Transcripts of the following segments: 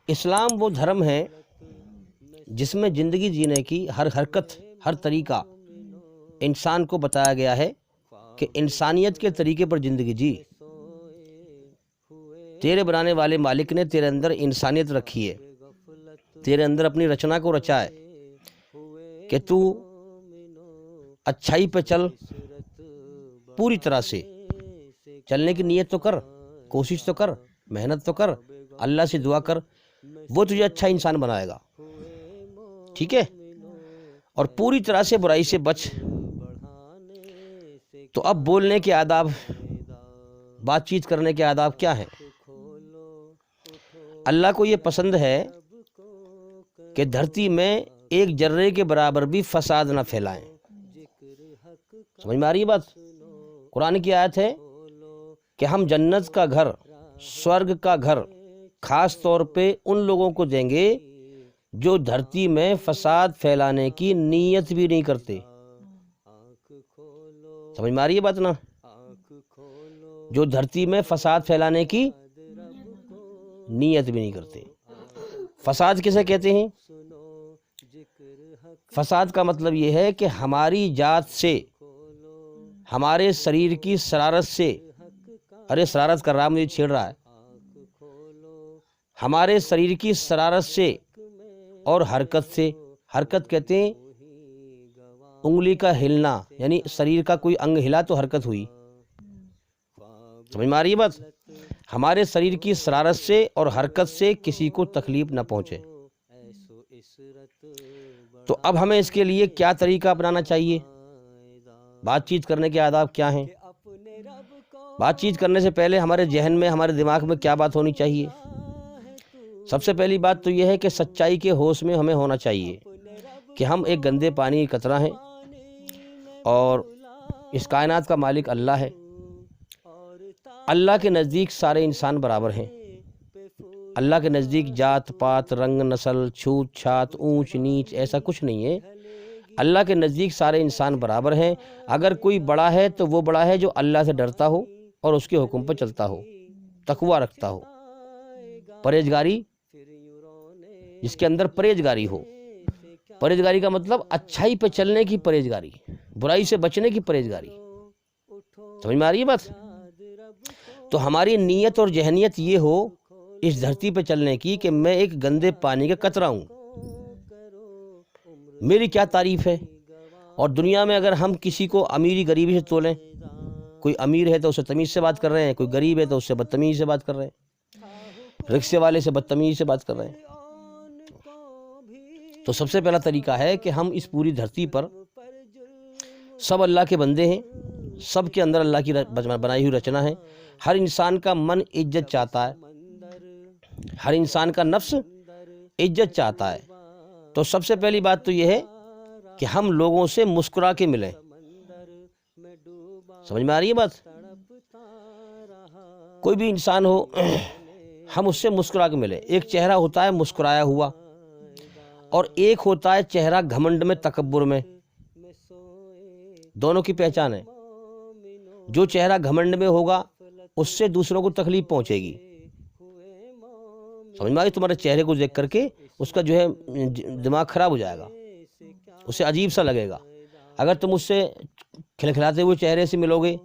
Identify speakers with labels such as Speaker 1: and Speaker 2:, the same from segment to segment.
Speaker 1: اسلام وہ دھرم ہے جس میں زندگی جینے کی ہر حرکت، ہر طریقہ انسان کو بتایا گیا ہے کہ انسانیت کے طریقے پر زندگی جی۔ تیرے بنانے والے مالک نے تیرے اندر انسانیت رکھی ہے، تیرے اندر اپنی رچنا کو رچا ہے کہ تو اچھائی پہ چل، پوری طرح سے چلنے کی نیت تو کر، کوشش تو کر، محنت تو کر، اللہ سے دعا کر، وہ تجھے اچھا انسان بنائے گا، ٹھیک ہے؟ اور پوری طرح سے برائی سے بچ۔ تو اب بولنے کے آداب، بات چیت کرنے کے آداب کیا ہیں؟ اللہ کو یہ پسند ہے کہ دھرتی میں ایک ذرے کے برابر بھی فساد نہ پھیلائیں۔ سمجھ میں آ رہی ہے بات؟ قرآن کی آیت ہے کہ ہم جنت کا گھر، سورگ کا گھر خاص طور پہ ان لوگوں کو دیں گے جو دھرتی میں فساد پھیلانے کی نیت بھی نہیں کرتے۔ سمجھ میں آ رہی ہے بات نا؟ جو دھرتی میں فساد پھیلانے کی نیت بھی نہیں کرتے۔ فساد کسے کہتے ہیں؟ فساد کا مطلب یہ ہے کہ ہماری ذات سے، ہمارے شریر کی شرارت سے، ارے شرارت کر رہا، مجھے چھیڑ رہا ہے، ہمارے شریر کی شرارت سے اور حرکت سے، حرکت کہتے ہیں انگلی کا ہلنا، یعنی شریر کا کوئی انگ ہلا تو حرکت ہوئی۔ سمجھ میں آ رہی ہے بات؟ ہمارے شریر کی شرارت سے اور حرکت سے کسی کو تکلیف نہ پہنچے۔ تو اب ہمیں اس کے لیے کیا طریقہ اپنانا چاہیے؟ بات چیت کرنے کے آداب کیا ہیں؟ بات چیت کرنے سے پہلے ہمارے ذہن میں، ہمارے دماغ میں کیا بات ہونی چاہیے؟ سب سے پہلی بات تو یہ ہے کہ سچائی کے ہوش میں ہمیں ہونا چاہیے کہ ہم ایک گندے پانی کی قطرہ ہیں اور اس کائنات کا مالک اللہ ہے۔ اللہ کے نزدیک سارے انسان برابر ہیں۔ اللہ کے نزدیک ذات پات، رنگ، نسل، چھوت چھات، اونچ نیچ ایسا کچھ نہیں ہے۔ اللہ کے نزدیک سارے انسان برابر ہیں۔ اگر کوئی بڑا ہے تو وہ بڑا ہے جو اللہ سے ڈرتا ہو اور اس کے حکم پر چلتا ہو، تقوی رکھتا ہو، پرہیزگاری، جس کے اندر پرہیزگاری ہو۔ پرہیزگاری کا مطلب اچھائی پہ چلنے کی پرہیزگاری، برائی سے بچنے کی پرہیزگاری۔ سمجھ میں آ رہی ہے بات؟ تو ہماری نیت اور ذہنیت یہ ہو اس دھرتی پہ چلنے کی کہ میں ایک گندے پانی کا قطرہ ہوں، میری کیا تعریف ہے؟ اور دنیا میں اگر ہم کسی کو امیری غریبی سے تولیں، کوئی امیر ہے تو اسے تمیز سے بات کر رہے ہیں، کوئی غریب ہے تو اس سے بدتمیزی سے بات کر رہے ہیں، رکشے والے سے بدتمیزی سے بات کر رہے ہیں۔ تو سب سے پہلا طریقہ ہے کہ ہم اس پوری دھرتی پر سب اللہ کے بندے ہیں، سب کے اندر اللہ کی بنائی ہوئی رچنا ہے۔ ہر انسان کا من عزت چاہتا ہے، ہر انسان کا نفس عزت چاہتا ہے۔ تو سب سے پہلی بات تو یہ ہے کہ ہم لوگوں سے مسکرا کے ملیں۔ سمجھ میں آ رہی ہے بات؟ کوئی بھی انسان ہو، ہم اس سے مسکرا کے ملیں۔ ایک چہرہ ہوتا ہے مسکرایا ہوا، اور ایک ہوتا ہے چہرہ گھمنڈ میں، تکبر میں۔ دونوں کی پہچان ہے۔ جو چہرہ گھمنڈ میں ہوگا اس سے دوسروں کو تکلیف پہنچے گی۔ سمجھ میں آئی؟ تمہارے چہرے کو دیکھ کر کے اس کا جو ہے دماغ خراب ہو جائے گا، اسے عجیب سا لگے گا۔ اگر تم اس سے کھلکھلاتے ہوئے چہرے سے ملو گے،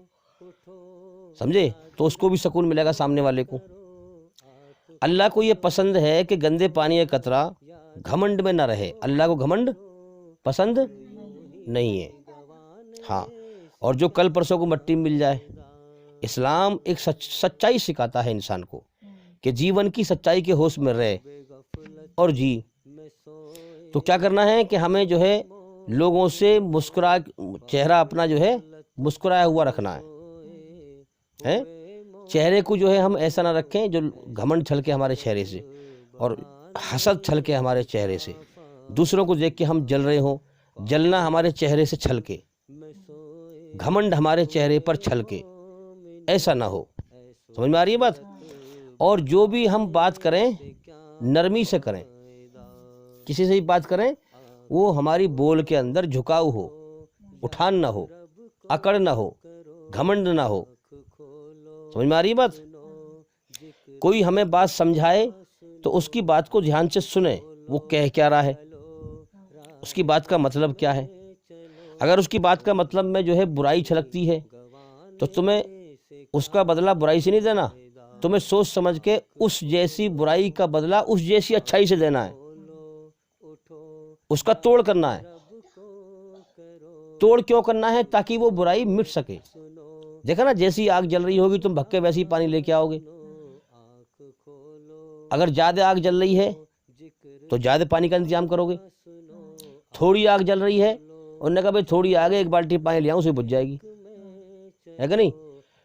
Speaker 1: سمجھے، تو اس کو بھی سکون ملے گا سامنے والے کو۔ اللہ کو یہ پسند ہے کہ گندے پانی کا قطرہ گھمنڈ میں نہ رہے۔ اللہ کو گھمنڈ پسند نہیں ہے۔ ہاں، اور جو کل پرسوں کو مٹی مل جائے۔ اسلام ایک سچائی سکھاتا ہے انسان کو کہ جیون کی سچائی کے ہوش میں رہے اور جی۔ تو کیا کرنا ہے کہ ہمیں جو ہے لوگوں سے چہرہ اپنا جو ہے مسکرایا ہوا رکھنا ہے۔ چہرے کو جو ہے ہم ایسا نہ رکھیں جو گھمنڈ چھلکے ہمارے چہرے سے اور حسد چھلکے ہمارے چہرے سے، دوسروں کو دیکھ کے ہم جل رہے ہوں۔ جلنا ہمارے چہرے سے چھلکے، گھمنڈ ہمارے چہرے پر چھلکے، ایسا نہ ہو۔ سمجھ میں آ رہی ہے بات؟ اور جو بھی ہم بات کریں نرمی سے کریں، کسی سے بھی بات کریں وہ ہماری بول کے اندر جھکاؤ ہو، اٹھان نہ ہو، اکڑ نہ ہو، گھمنڈ نہ ہو۔ سمجھ میں آ رہی ہے بات؟ کوئی ہمیں بات سمجھائے تو اس کی بات کو دھیان سے سنیں، وہ کہہ کیا رہا ہے، اس کی بات کا مطلب کیا ہے۔ اگر اس کی بات کا مطلب میں جو ہے برائی چھلکتی ہے تو تمہیں اس کا بدلہ برائی سے نہیں دینا، تمہیں سوچ سمجھ کے اس جیسی برائی کا بدلہ اس جیسی اچھائی سے دینا ہے، اس کا توڑ کرنا ہے۔ توڑ کیوں کرنا ہے؟ تاکہ وہ برائی مٹ سکے۔ دیکھا نا، جیسی آگ جل رہی ہوگی تم بھگ کے ویسی پانی لے کے آؤ گے۔ اگر زیادہ آگ جل رہی ہے تو زیادہ پانی کا انتظام کرو گے۔ تھوڑی آگ جل رہی ہے، انہوں نے کہا بھائی تھوڑی آگ ہے، ایک بالٹی پانی لے آؤں، اسے بجھ جائے گی، ہے کہ نہیں؟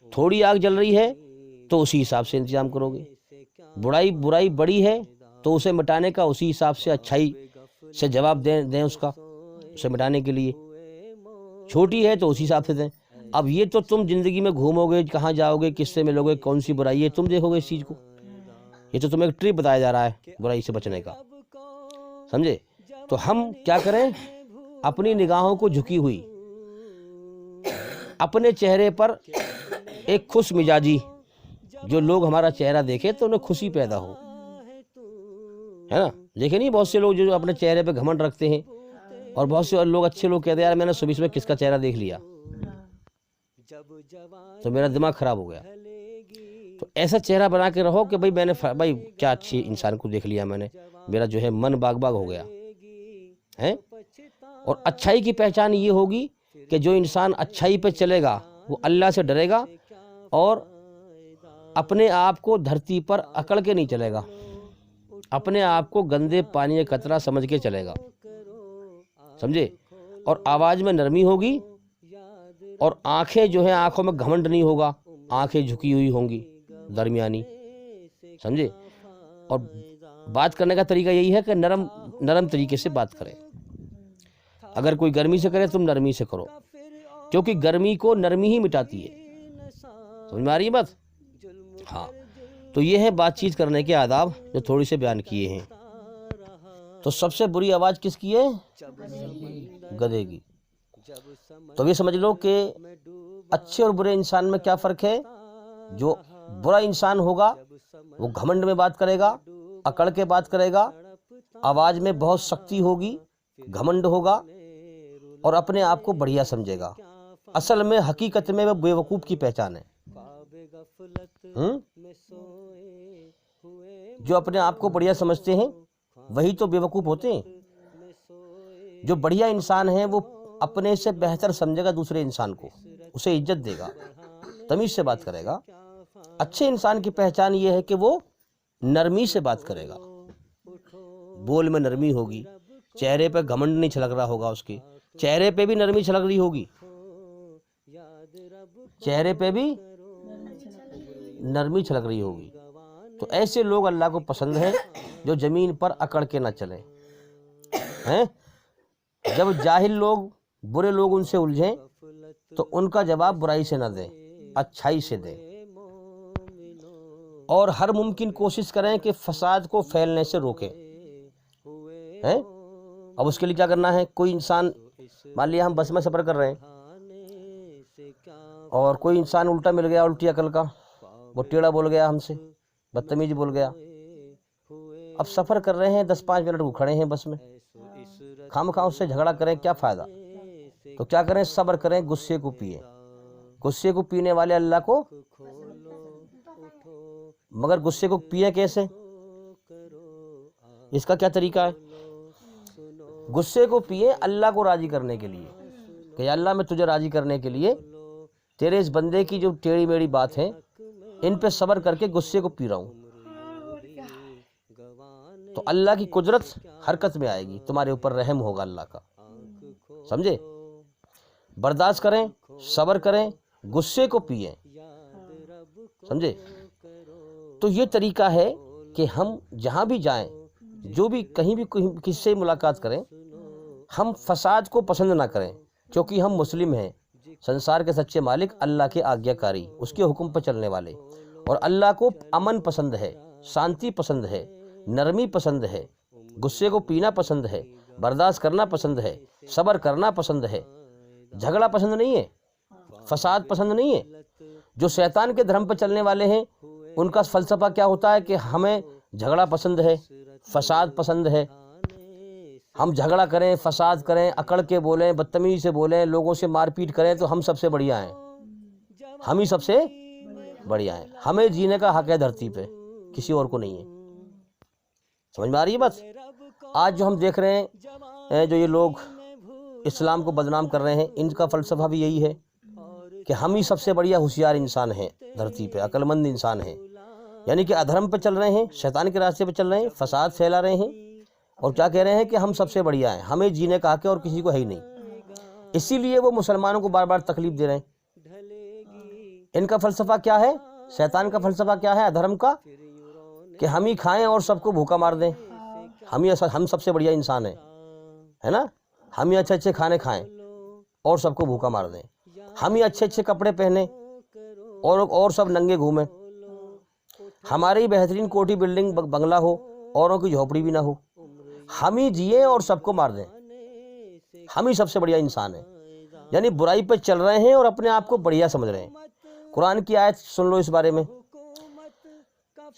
Speaker 1: تھوڑی آگ جل رہی ہے تو اسی حساب سے انتظام کرو گے۔ برائی بڑی ہے تو اسے مٹانے کا اسی حساب سے اچھائی سے جواب دیں اس کا، اسے مٹانے کے لیے۔ چھوٹی ہے تو اسی حساب سے دیں۔ اب یہ تو تم زندگی میں گھومو گے، کہاں جاؤ گے، کس سے ملو گے، کون سی برائی ہے، تم دیکھو گے اس چیز کو۔ یہ تو تمہیں ایک ٹرپ بتایا جا رہا ہے برائی سے بچنے کا، سمجھے؟ تو ہم کیا کریں؟ اپنی نگاہوں کو جھکی ہوئی، اپنے چہرے پر ایک خوش مزاجی، جو لوگ ہمارا چہرہ دیکھے تو انہیں خوشی پیدا ہو، ہے نا؟ دیکھیں نہیں بہت سے لوگ جو اپنے چہرے پہ گھمنڈ رکھتے ہیں، اور بہت سے لوگ اچھے لوگ کہتے ہیں یار میں نے صبح کس کا چہرہ دیکھ لیا تو میرا دماغ خراب ہو گیا۔ تو ایسا چہرہ بنا کے رہو کہ بھائی کیا اچھی انسان کو دیکھ لیا میں نے، میرا جو ہے من باغ ہو گیا ہے۔ اور اچھائی کی پہچان یہ ہوگی کہ جو انسان اچھائی پہ چلے گا وہ اللہ سے ڈرے گا اور اپنے آپ کو دھرتی پر اکڑ کے نہیں چلے گا، اپنے آپ کو گندے پانی کا قطرہ سمجھ کے چلے گا، سمجھے؟ اور آواز میں نرمی ہوگی، اور آنکھیں جو ہیں آنکھوں میں گھمنڈ نہیں ہوگا، آنکھیں جھکی ہوئی ہوں گی درمیانی، سمجھے؟ اور بات کرنے کا طریقہ یہی ہے کہ نرم طریقے سے بات کریں۔ اگر کوئی گرمی سے کرے تم نرمی سے کرو، کیونکہ گرمی کو نرمی ہی مٹاتی ہے، سمجھ میں آ رہی ہے بات؟ ہاں، تو یہ ہے بات چیت کرنے کے آداب جو تھوڑی سے بیان کیے ہیں۔ تو سب سے بری آواز کس کی ہے؟ گدھے کی۔ تو یہ سمجھ لو کہ اچھے اور برے انسان میں کیا فرق ہے۔ جو برا انسان ہوگا وہ گھمنڈ میں بات کرے گا، اکڑ کے بات کرے گا، آواز میں بہت سختی ہوگی، گھمنڈ ہوگا اور اپنے آپ کو بڑھیا سمجھے گا۔ اصل میں حقیقت میں وہ بے وقوف کی پہچان ہے۔ جو اپنے آپ کو بڑھیا سمجھتے ہیں وہی تو بے وقوف ہوتے ہیں۔ جو بڑھیا انسان ہے وہ اپنے سے بہتر سمجھے گا دوسرے انسان کو، اسے عزت دے گا، تمیز سے بات کرے گا۔ اچھے انسان کی پہچان یہ ہے کہ وہ نرمی سے بات کرے گا، بول میں نرمی ہوگی، چہرے پہ گھمنڈ نہیں چھلک رہا ہوگا، اس کے چہرے پہ بھی نرمی چھلک رہی ہوگی، چہرے پہ بھی نرمی چھلک رہی ہوگی۔ تو ایسے لوگ اللہ کو پسند ہیں جو زمین پر اکڑ کے نہ چلیں ہیں۔ جب جاہل لوگ، برے لوگ ان سے الجھیں تو ان کا جواب برائی سے نہ دیں، اچھائی سے دیں، اور ہر ممکن کوشش کریں کہ فساد کو پھیلنے سے روکیں۔ اب اس کے لیے کیا کرنا ہے؟ کوئی انسان، مان لیا ہم بس میں سفر کر رہے ہیں اور کوئی انسان الٹا مل گیا، الٹی عقل کا، وہ ٹیڑھا بول گیا، ہم سے بدتمیزی بول گیا۔ اب سفر کر رہے ہیں، 10-5 منٹ وہ کھڑے ہیں بس میں، خواہ اس سے جھگڑا کریں کیا فائدہ؟ تو کیا کریں؟ صبر کریں، غصے کو پئیں۔ غصے کو پینے والے اللہ کو، مگر غصے کو پئیں کیسے؟ اس کا کیا طریقہ ہے؟ غصے کو پئیں اللہ کو راضی کرنے کے لیے، کہ یا اللہ میں تجھے راضی کرنے کے لیے تیرے اس بندے کی جو ٹیڑھی میڑھی بات ہے ان پہ صبر کر کے غصے کو پی رہا ہوں، تو اللہ کی قدرت حرکت میں آئے گی، تمہارے اوپر رحم ہوگا اللہ کا، سمجھے؟ برداشت کریں، صبر کریں، غصے کو پئیں، سمجھے؟ تو یہ طریقہ ہے کہ ہم جہاں بھی جائیں، جو بھی کہیں بھی کسی سے ملاقات کریں، ہم فساد کو پسند نہ کریں، کیونکہ ہم مسلم ہیں، سنسار کے سچے مالک اللہ کے آگیا کاری، اس کے حکم پر چلنے والے، اور اللہ کو امن پسند ہے، شانتی پسند ہے، نرمی پسند ہے، غصے کو پینا پسند ہے، برداشت کرنا پسند ہے، صبر کرنا پسند ہے، جھگڑا پسند نہیں ہے، فساد پسند نہیں ہے۔ جو شیطان کے دھرم پر چلنے والے ہیں ان کا فلسفہ کیا ہوتا ہے کہ ہمیں جھگڑا پسند ہے، فساد پسند ہے، ہم جھگڑا کریں، فساد کریں، اکڑ کے بولیں، بدتمیزی سے بولیں، لوگوں سے مار پیٹ کریں تو ہم سب سے بڑھیا ہیں، ہم ہی سب سے بڑھیا ہیں، ہمیں جینے کا حق ہے دھرتی پہ، کسی اور کو نہیں ہے۔ سمجھ میں آ رہی ہے بات؟ آج جو ہم دیکھ رہے ہیں جو یہ لوگ اسلام کو بدنام کر رہے ہیں، ان کا فلسفہ بھی یہی ہے کہ ہم ہی سب سے بڑھیا ہوشیار انسان ہیں دھرتی پہ، عقل مند انسان ہیں، یعنی کہ ادھرم پہ چل رہے ہیں، شیطان کے راستے پہ چل رہے ہیں، فساد پھیلا رہے ہیں، اور کیا کہہ رہے ہیں کہ ہم سب سے بڑھیا ہیں، ہمیں جینے کا حق ہے اور کسی کو ہے ہی نہیں۔ اسی لیے وہ مسلمانوں کو بار بار تکلیف دے رہے ہیں۔ ان کا فلسفہ کیا ہے؟ شیطان کا فلسفہ کیا ہے ادھرم کا؟ کہ ہم ہی کھائیں اور سب کو بھوکا مار دیں، ہم سب سے بڑھیا انسان ہیں، ہے نا؟ ہم ہی اچھے اچھے کھانے کھائیں اور سب کو بھوکا مار دیں، ہم ہی اچھے اچھے کپڑے پہنیں اور سب ننگے گھومیں، ہمارے ہی بہترین کوٹھی بلڈنگ بنگلہ ہو، اوروں کی جھوپڑی بھی نہ ہو، ہم ہی جییں اور سب کو مار دیں، ہم ہی سب سے بڑھیا انسان ہیں، یعنی برائی پہ چل رہے ہیں اور اپنے آپ کو بڑھیا سمجھ رہے ہیں۔ قرآن کی آیت سن لو اس بارے میں،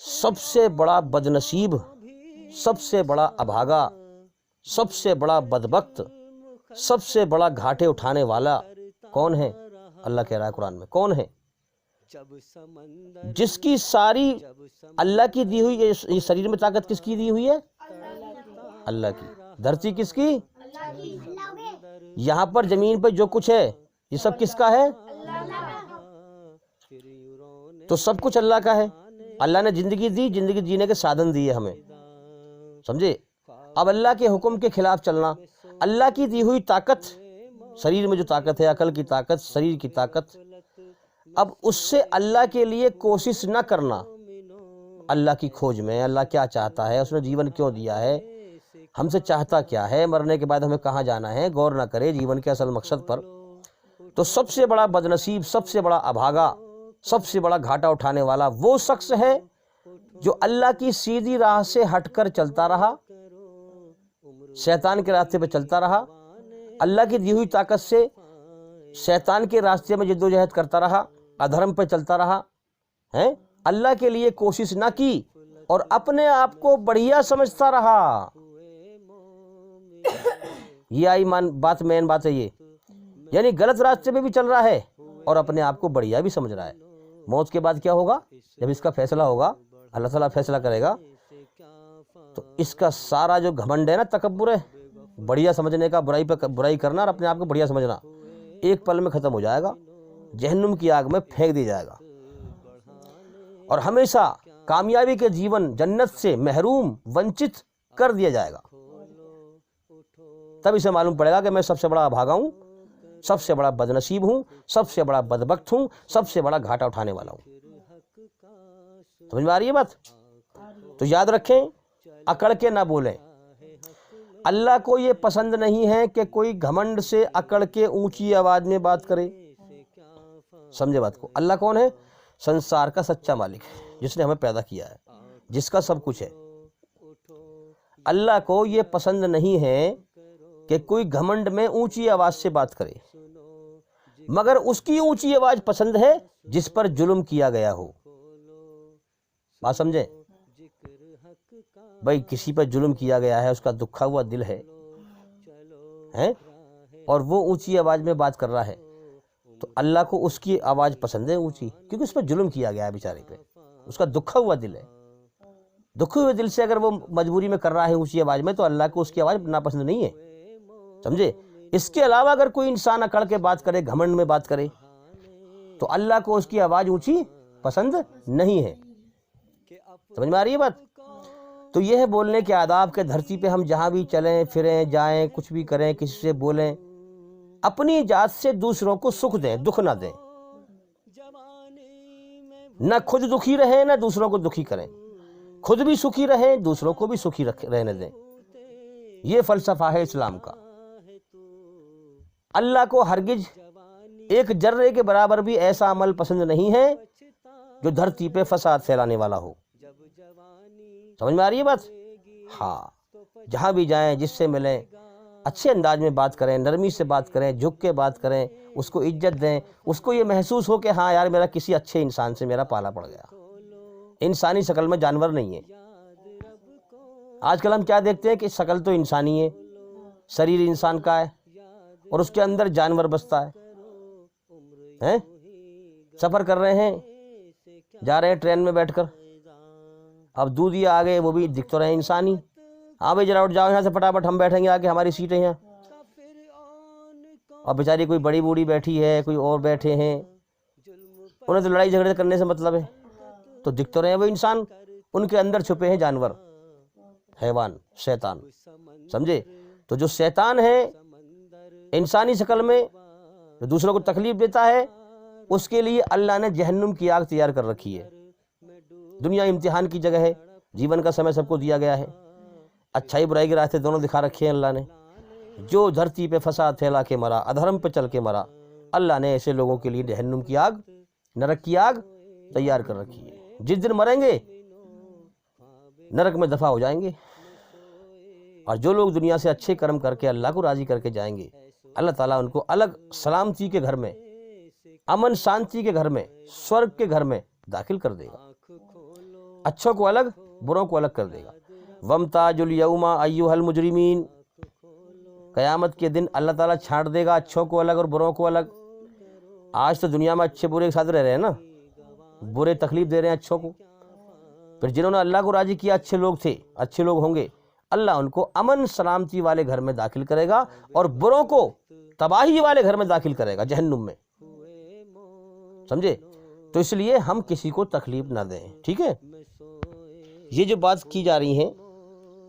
Speaker 1: سب سے بڑا بدنصیب، سب سے بڑا ابھاگا، سب سے بڑا بدبخت، سب سے بڑا گھاٹے اٹھانے والا کون ہے؟ اللہ کہہ رہا ہے قرآن میں، کون ہے؟ جس کی ساری اللہ کی دی ہوئی، یہ شریر میں طاقت کس کی دی ہوئی ہے؟ اللہ کی۔ دھرتی کس کی؟ یہاں پر زمین پہ جو کچھ ہے یہ سب کس کا ہے؟ تو سب کچھ اللہ کا ہے۔ اللہ نے زندگی دی، زندگی جینے کے سادھن دیے ہمیں، سمجھے؟ اب اللہ کے حکم کے خلاف چلنا، اللہ کی دی ہوئی طاقت، شریر میں جو طاقت ہے، عقل کی طاقت، شریر کی طاقت، اب اس سے اللہ کے لیے کوشش نہ کرنا، اللہ کی کھوج میں اللہ کیا چاہتا ہے، اس نے جیون کیوں دیا ہے، ہم سے چاہتا کیا ہے، مرنے کے بعد ہمیں کہاں جانا ہے، غور نہ کرے جیون کے اصل مقصد پر، تو سب سے بڑا بدنصیب، سب سے بڑا ابھاگا، سب سے بڑا گھاٹا اٹھانے والا وہ شخص ہے جو اللہ کی سیدھی راہ سے ہٹ کر چلتا رہا، شیطان کے راستے پہ چلتا رہا، اللہ کی دی ہوئی طاقت سے شیطان کے راستے میں جدوجہد کرتا رہا، ادھرم پہ چلتا رہا، ہیں، اللہ کے لیے کوشش نہ کی اور اپنے آپ کو بڑھیا سمجھتا رہا۔ یہ آئی بات، مین بات ہے یہ، یعنی غلط راستے پہ بھی چل رہا ہے اور اپنے آپ کو بڑھیا بھی سمجھ رہا ہے۔ موت کے بعد کیا ہوگا؟ جب اس کا فیصلہ ہوگا، اللہ تعالیٰ فیصلہ کرے گا، تو اس کا سارا جو گھمنڈ ہے نا، تکبر ہے، بڑھیا سمجھنے کا، برائی کرنا اور اپنے آپ کو بڑھیا سمجھنا، ایک پل میں ختم ہو جائے گا، جہنم کی آگ میں پھینک دیا جائے گا، اور ہمیشہ کامیابی کے جیون، جنت سے محروم، ونچت کر دیا جائے گا۔ تب اسے معلوم پڑے گا کہ میں سب سے بڑا بھاگا ہوں، سب سے بڑا بدنصیب ہوں، سب سے بڑا بدبخت ہوں، سب سے بڑا گھاٹا اٹھانے والا ہوں۔ سمجھ میں آ رہی ہے بات؟ تو یاد رکھیں، اکڑ کے نہ بولیں۔ اللہ کو یہ پسند نہیں ہے کہ کوئی گھمنڈ سے اکڑ کے اونچی آواز میں بات کرے۔ سمجھے بات کو؟ اللہ کون ہے؟ سنسار کا سچا مالک ہے، جس نے ہمیں پیدا کیا ہے، جس کا سب کچھ ہے۔ اللہ کو یہ پسند نہیں ہے کہ کوئی گھمنڈ میں اونچی آواز سے بات کرے، مگر اس کی اونچی آواز پسند ہے جس پر ظلم کیا گیا ہو۔ بات سمجھیں بھائی؟ کسی پر ظلم کیا گیا ہے، اس کا دکھا ہوا دل ہے، اور وہ اونچی آواز میں بات کر رہا ہے، تو اللہ کو اس کی آواز پسند ہے اونچی، کیونکہ اس پر ظلم کیا گیا ہے بیچارے پہ، اس کا دکھا ہوا دل ہے۔ دکھے ہوئے دل سے اگر وہ مجبوری میں کر رہا ہے اونچی آواز میں، تو اللہ کو اس کی آواز ناپسند نہیں ہے، سمجھے؟ اس کے علاوہ اگر کوئی انسان اکڑ کے بات کرے، گھمنڈ میں بات کرے، تو اللہ کو اس کی آواز اونچی پسند نہیں ہے۔ سمجھ میں آ رہی ہے بات؟ تو یہ ہے بولنے کے آداب کہ دھرتی پہ ہم جہاں بھی چلیں پھریں جائیں، کچھ بھی کریں، کسی سے بولیں، اپنی ذات سے دوسروں کو سکھ دیں، دکھ نہ دیں، نہ خود دکھی رہیں نہ دوسروں کو دکھی کریں، خود بھی سکھی رہیں، دوسروں کو بھی سکھی رہنے دیں۔ یہ فلسفہ ہے اسلام کا۔ اللہ کو ہرگز ایک ذرے کے برابر بھی ایسا عمل پسند نہیں ہے جو دھرتی پہ فساد پھیلانے والا ہو۔ سمجھ میں آ رہی ہے بات؟ ہاں، جہاں بھی جائیں، جس سے ملیں، اچھے انداز میں بات کریں، نرمی سے بات کریں، جھک کے بات کریں، اس کو عزت دیں، اس کو یہ محسوس ہو کہ ہاں یار، میرا کسی اچھے انسان سے میرا پالا پڑ گیا، انسانی شکل میں جانور نہیں ہے، آج کل ہم کیا دیکھتے ہیں کہ شکل تو انسانی ہے، شریر انسان کا ہے، اور اس کے اندر جانور بستا ہے۔ سفر کر رہے ہیں، جا رہے ہیں ٹرین میں بیٹھ کر، اب دودھیا آ گئے، وہ بھی دکھ تو رہے ہیں انسانی۔ ہاں بھائی ذرا اٹھ جاؤ یہاں سے فٹافٹ، ہم بیٹھیں گے آ کے، ہماری سیٹیں ہیں۔ اور بیچاری کوئی بڑی بوڑھی بیٹھی ہے، کوئی اور بیٹھے ہیں، انہیں تو لڑائی جھگڑے کرنے سے مطلب ہے، تو دکھ تو رہے ہیں وہ انسان، ان کے اندر چھپے ہیں جانور، حیوان، شیطان، سمجھے؟ تو جو شیطان ہے انسانی شکل میں جو دوسروں کو تکلیف دیتا ہے، اس کے لیے اللہ نے جہنم کی آگ تیار کر رکھی ہے۔ دنیا امتحان کی جگہ ہے، جیون کا سمے سب کو دیا گیا ہے، اچھائی برائی کے راستے دونوں دکھا رکھے ہیں اللہ نے۔ جو دھرتی پہ فساد پھیلا کے مرا، ادھرم پہ چل کے مرا، اللہ نے ایسے لوگوں کے لیے جہنم کی آگ، نرک کی آگ تیار کر رکھی ہے۔ جس دن مریں گے نرک میں دفع ہو جائیں گے، اور جو لوگ دنیا سے اچھے کرم کر کے اللہ کو راضی کر کے جائیں گے، اللہ تعالیٰ ان کو الگ سلامتی کے گھر میں، امن شانتی کے گھر میں، سورگ کے گھر میں داخل کر دے گا۔ اچھوں کو الگ، بروں کو الگ کر دے گا۔ وَامْتَازُوا الْيَوْمَ أَيُّهَا الْمُجْرِمِينَ، قیامت کے دن اللہ تعالیٰ چھانٹ دے گا اچھوں کو الگ اور بروں کو الگ۔ آج تو دنیا میں اچھے برے کے ساتھ رہ رہے ہیں نا، برے تکلیف دے رہے ہیں اچھوں کو، پھر جنہوں نے اللہ کو راضی کیا اچھے لوگ تھے، اچھے لوگ ہوں گے، اللہ ان کو امن سلامتی والے گھر میں داخل کرے گا، اور بروں کو تباہی والے گھر میں داخل کرے گا، جہنم میں، سمجھے؟ تو اس لیے ہم کسی کو تکلیف نہ دیں، ٹھیک ہے؟ یہ جو بات کی جا رہی ہیں،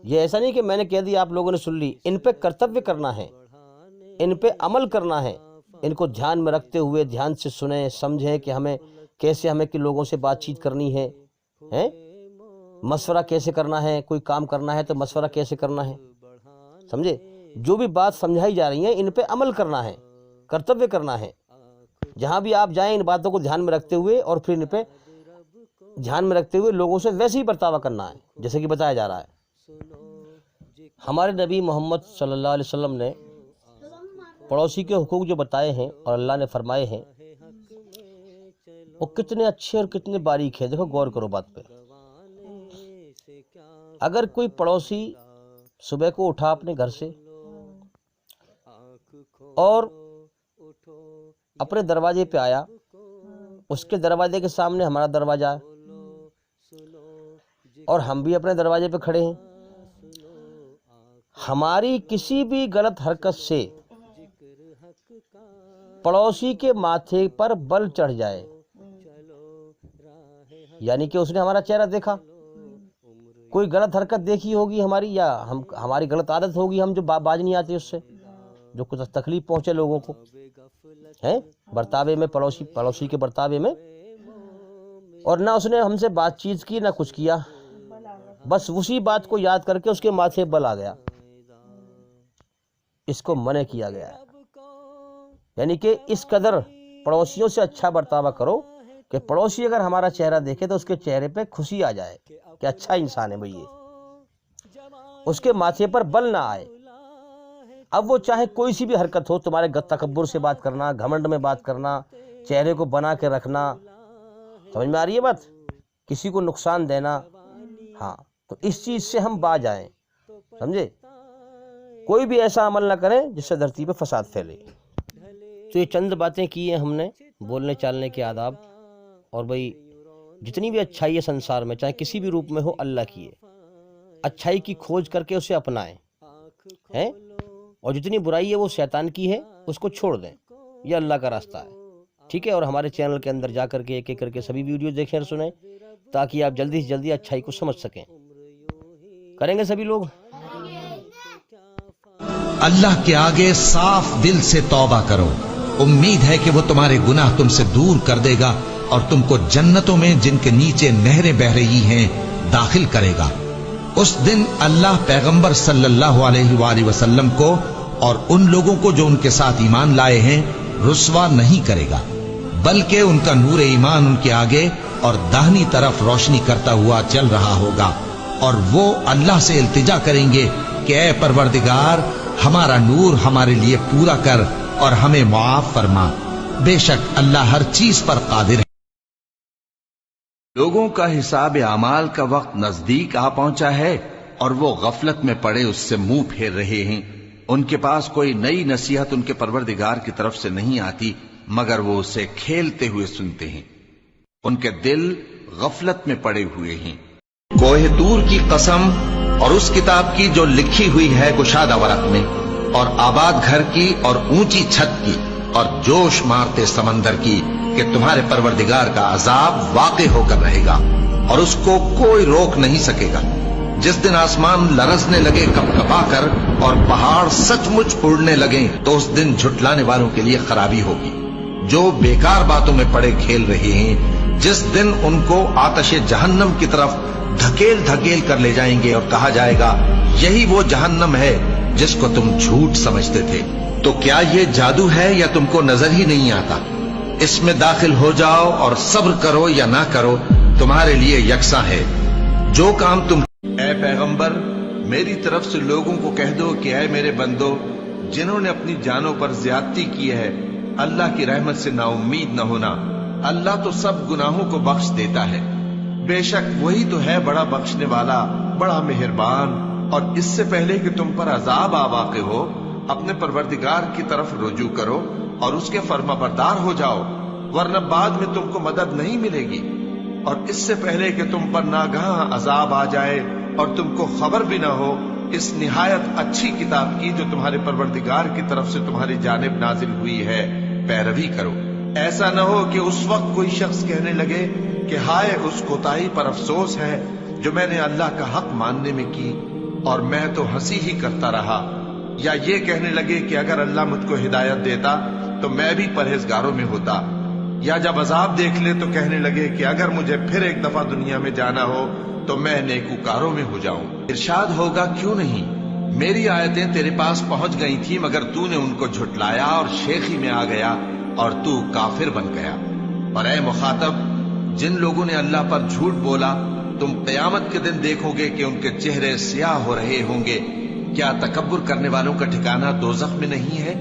Speaker 1: یہ ایسا نہیں کہ میں نے کہہ دیا آپ لوگوں نے سن لی، ان پہ کرتویہ کرنا ہے، ان پہ عمل کرنا ہے، ان کو دھیان میں رکھتے ہوئے دھیان سے سنیں، سمجھیں کہ ہمیں کیسے ہمیں کہ لوگوں سے بات چیت کرنی ہے، مشورہ کیسے کرنا ہے، کوئی کام کرنا ہے تو مشورہ کیسے کرنا ہے، سمجھے؟ جو بھی بات سمجھائی جا رہی ہیں ان پہ عمل کرنا ہے، کرتویہ کرنا ہے۔ جہاں بھی آپ جائیں ان باتوں کو دھیان میں رکھتے ہوئے، اور پھر ان پہ دھیان میں رکھتے ہوئے لوگوں سے ویسے ہی برتاوا کرنا ہے جیسے کہ بتایا جا رہا ہے۔ ہمارے نبی محمد صلی اللہ علیہ وسلم نے پڑوسی کے حقوق جو بتائے ہیں اور اللہ نے فرمائے ہیں، وہ کتنے اچھے اور کتنے باریک ہیں۔ دیکھو غور کرو بات پہ۔ اگر کوئی پڑوسی صبح کو اٹھا اپنے گھر سے اور اپنے دروازے پہ آیا، اس کے دروازے کے سامنے ہمارا دروازہ ہے اور ہم بھی اپنے دروازے پہ کھڑے ہیں، ہماری کسی بھی غلط حرکت سے پڑوسی کے ماتھے پر بل چڑھ جائے، یعنی کہ اس نے ہمارا چہرہ دیکھا، کوئی غلط حرکت دیکھی ہوگی ہماری، یا ہماری غلط عادت ہوگی، ہم جو باز نہیں آتے اس سے، جو کچھ تکلیف پہنچے لوگوں کو ہے برتاوے میں، پڑوسی کے برتاوے میں، اور نہ اس نے ہم سے بات چیت کی نہ کچھ کیا، بس اسی بات کو یاد کر کے اس کے ماتھے بل آ گیا، اس کو منع کیا گیا ہے۔ یعنی کہ اس قدر پڑوسیوں سے اچھا برتاوا کرو کہ پڑوسی اگر ہمارا چہرہ دیکھے تو اس کے چہرے پہ خوشی آ جائے کہ اچھا انسان ہے بھئی یہ، اس کے ماتھے پر بل نہ آئے۔ اب وہ چاہے کوئی سی بھی حرکت ہو، تمہارے تکبر سے بات کرنا، گھمنڈ میں بات کرنا، چہرے کو بنا کے رکھنا، سمجھ میں آ رہی ہے بات؟ کسی کو نقصان دینا، ہاں، تو اس چیز سے ہم باز آئیں، سمجھے؟ کوئی بھی ایسا عمل نہ کریں جس سے دھرتی پہ فساد پھیلے۔ تو یہ چند باتیں کی ہیں ہم نے بولنے چالنے کے آداب، اور بھئی جتنی بھی اچھائی ہے سنسار میں، چاہے کسی بھی روپ میں ہو، اللہ کی ہے، اچھائی کی کھوج کر کے اسے اپنائیں، اور جتنی برائی ہے وہ شیطان کی ہے، اس کو چھوڑ دیں، یہ اللہ کا راستہ ہے، ٹھیک ہے؟ اور ہمارے چینل کے اندر جا کر کے ایک ایک کر کے سبھی ویڈیو دیکھیں اور سنیں، تاکہ آپ جلدی سے جلدی اچھائی کو سمجھ سکیں۔ کریں گے سبھی لوگ؟
Speaker 2: اللہ کے آگے صاف دل سے توبہ کرو، امید ہے کہ وہ تمہارے گناہ تم سے دور کر دے گا اور تم کو جنتوں میں جن کے نیچے نہریں بہہ رہی ہیں داخل کرے گا۔ اس دن اللہ پیغمبر صلی اللہ علیہ وآلہ وسلم کو اور ان لوگوں کو جو ان کے ساتھ ایمان لائے ہیں رسوا نہیں کرے گا، بلکہ ان کا نور ایمان ان کے آگے اور داہنی طرف روشنی کرتا ہوا چل رہا ہوگا، اور وہ اللہ سے التجا کریں گے کہ اے پروردگار، ہمارا نور ہمارے لیے پورا کر اور ہمیں معاف فرما، بے شک اللہ ہر چیز پر قادر ہے۔
Speaker 3: لوگوں کا حساب اعمال کا وقت نزدیک آ پہنچا ہے،
Speaker 2: اور وہ غفلت میں پڑے اس سے منہ پھیر رہے ہیں. ان کے پاس کوئی نئی نصیحت ان کے پروردگار کی طرف سے نہیں آتی مگر وہ اسے کھیلتے ہوئے سنتے ہیں. ان کے دل غفلت میں پڑے ہوئے ہیں. کوہ طور کی قسم اور اس کتاب کی جو لکھی ہوئی ہے کشادہ ورق میں، اور آباد گھر کی اور اونچی چھت کی اور جوش مارتے سمندر کی، کہ تمہارے پروردگار کا عذاب واقع ہو کر رہے گا اور اس کو کوئی روک نہیں سکے گا. جس دن آسمان لرزنے لگے کپ کپا کر اور پہاڑ سچ مچ اڑنے لگیں تو اس دن جھٹلانے والوں کے لیے خرابی ہوگی جو بیکار باتوں میں پڑے کھیل رہے ہیں. جس دن ان کو آتش جہنم کی طرف دھکیل دھکیل کر لے جائیں گے اور کہا جائے گا یہی وہ جہنم ہے جس کو تم جھوٹ سمجھتے تھے. تو کیا یہ جادو ہے یا تم کو نظر ہی نہیں آتا؟ اس میں داخل ہو جاؤ اور صبر کرو یا نہ کرو تمہارے لیے یکساں ہے. جو کام تم اے پیغمبر میری طرف سے لوگوں کو کہہ دو کہ اے میرے بندو جنہوں نے اپنی جانوں پر زیادتی کی ہے اللہ کی رحمت سے نا امید نہ ہونا. اللہ تو سب گناہوں کو بخش دیتا ہے، بے شک وہی تو ہے بڑا بخشنے والا بڑا مہربان. اور اس سے پہلے کہ تم پر عذاب آ واقع ہو اپنے پروردگار کی طرف رجوع کرو اور اس کے فرما بردار ہو جاؤ، ورنہ بعد میں تم کو مدد نہیں ملے گی. اور اس سے پہلے کہ تم پر ناگہاں عذاب آ جائے اور تم کو خبر بھی نہ ہو اس نہایت اچھی کتاب کی جو تمہارے پروردگار کی طرف سے تمہاری جانب نازل ہوئی ہے پیروی کرو. ایسا نہ ہو کہ اس وقت کوئی شخص کہنے لگے کہ ہائے اس کوتاہی پر افسوس ہے جو میں نے اللہ کا حق ماننے میں کی اور میں تو ہنسی ہی کرتا رہا. یا یہ کہنے لگے کہ اگر اللہ مجھ کو ہدایت دیتا تو میں بھی پرہیزگاروں میں ہوتا. یا جب عذاب دیکھ لے تو کہنے لگے کہ اگر مجھے پھر ایک دفعہ دنیا میں جانا ہو تو میں نیکوکاروں میں ہو جاؤں. ارشاد ہوگا کیوں نہیں میری آیتیں تیرے پاس پہنچ گئی تھی مگر تو نے ان کو جھٹلایا اور شیخی میں آ گیا اور تو کافر بن گیا. اور اے مخاطب جن لوگوں نے اللہ پر جھوٹ بولا تم قیامت کے دن دیکھو گے کہ ان کے چہرے سیاہ ہو رہے ہوں گے. کیا تکبر کرنے والوں کا ٹھکانہ دوزخ میں نہیں ہے؟